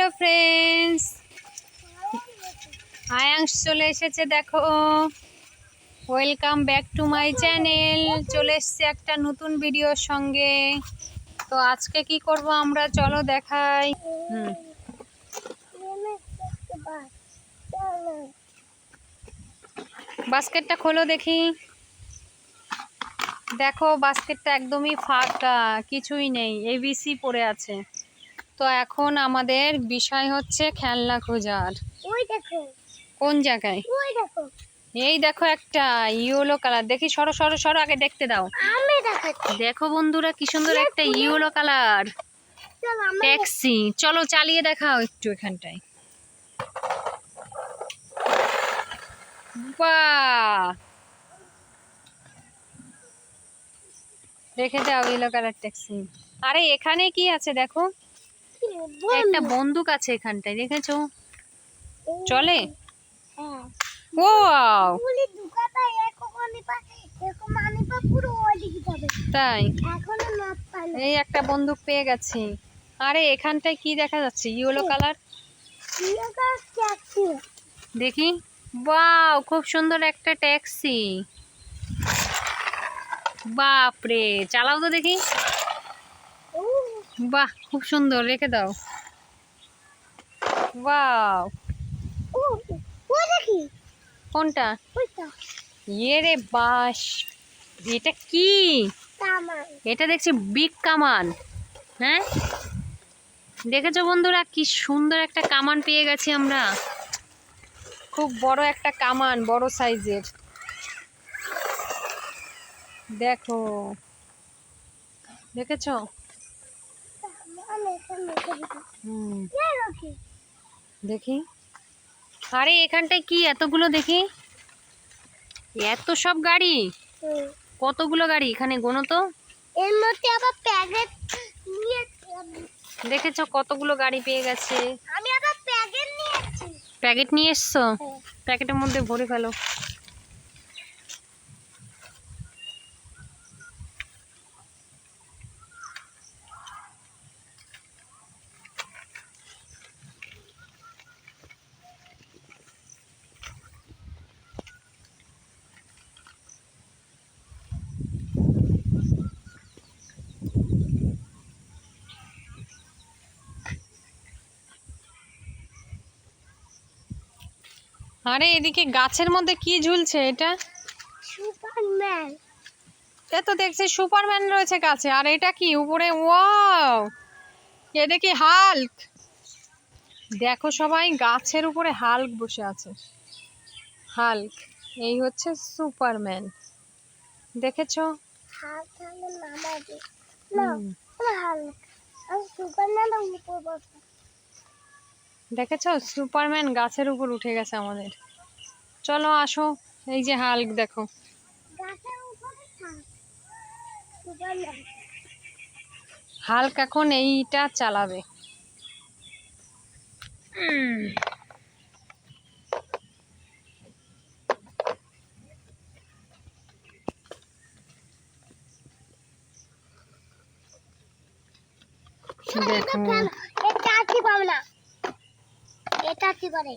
Hello friends, আয়াংশ চলে এসেছে। দেখো, welcome back to my channel. চলে এসছে একটা নতুন ভিডিওর সঙ্গে। তো আজকে কি করব আমরা, চলো দেখাই। বাস্কেটটা খোলো দেখি। দেখো, বাস্কেটটা একদমই ফাঁকা, কিছুই নেই, এবিসি পড়ে আছে। তো এখন আমাদের বিষয় হচ্ছে খেলনা খোঁজার। ওই দেখো। কোন জায়গায়? ওই দেখো। এই দেখো, একটা ইয়েলো কালার। দেখি, সরো সরো সরো, আগে দেখতে দাও। আমি দেখাচ্ছি। দেখো বন্ধুরা, কি সুন্দর একটা ইয়েলো কালার চলো আমি ট্যাক্সি। চলো চালিয়ে দেখাও একটু এখানটায়। বাহ, রেখে দাও ইয়েলো কালার ট্যাক্সি। আরে এখানে কি আছে দেখো, একটা বন্দুক আছে এখানটায়, দেখেছো? চলে। হ্যাঁ। ওয়াও, পুলি দুকাটা এরকম মানিপা পুরো ওইদিকে যাবে। তাই? এখনো নট পাইলো। এই একটা বন্দুক পেয়ে গেছি। আরে এখানটায় কি দেখা যাচ্ছে? Yellow colour. এটা ট্যাক্সি। দেখি। ওয়াও, খুব সুন্দর একটা ট্যাক্সি। বাপরে, চালাও তো দেখি। ও বাহ, খুব সুন্দর, রেখে দাও। ওয়াও, ও ওই দেখি। কোনটা? ওইটা ইয়ে রে বাস, এটা কি? কামান। এটা দেখছি বিগ কামান। হ্যাঁ, দেখেছো বন্ধুরা, কি সুন্দর একটা কামান পেয়ে গেছি আমরা। খুব বড় একটা কামান, বড় সাইজের। দেখো, দেখেছো? আমি এখানে দেখি। হুম, কে রাখি? দেখি। আরে এখানটায় কি এতগুলো? দেখি, এত সব গাড়ি। কতগুলো গাড়ি এখানে, গোনো তো। এর মধ্যে আবার প্যাকেট নিয়ে দেখেছো কতগুলো গাড়ি পেয়ে গেছে। আমি আবার প্যাকেট নিয়েছি। প্যাকেট নিয়ে এসছো? প্যাকেটের মধ্যে ভরে ফেলো। আরে এদিকে গাছের মধ্যে কি ঝুলছে এটা? সুপারম্যান। এ তো দেখছি সুপারম্যান রয়েছে গাছে। আর এটা কি উপরে? ওয়াও, এটা কি হাল্ক? দেখো সবাই, গাছের উপরে হাল্ক বসে আছে। হাল্ক, এই হচ্ছে সুপারম্যান। দেখেছো? হাত থাকলে নামাবে না। হালকা আমি সুপারম্যানের উপর বসে। দেখেছো, সুপারম্যান গাছের উপর উঠে গেছে আমাদের। চলো আসো, এই যে হাল্ক দেখো। গাছের উপরে থাক সুপারম্যান। হাল্ক এখন এইটা চালাবে। দেখো, এটা কি পাবো না, এটা কি করে?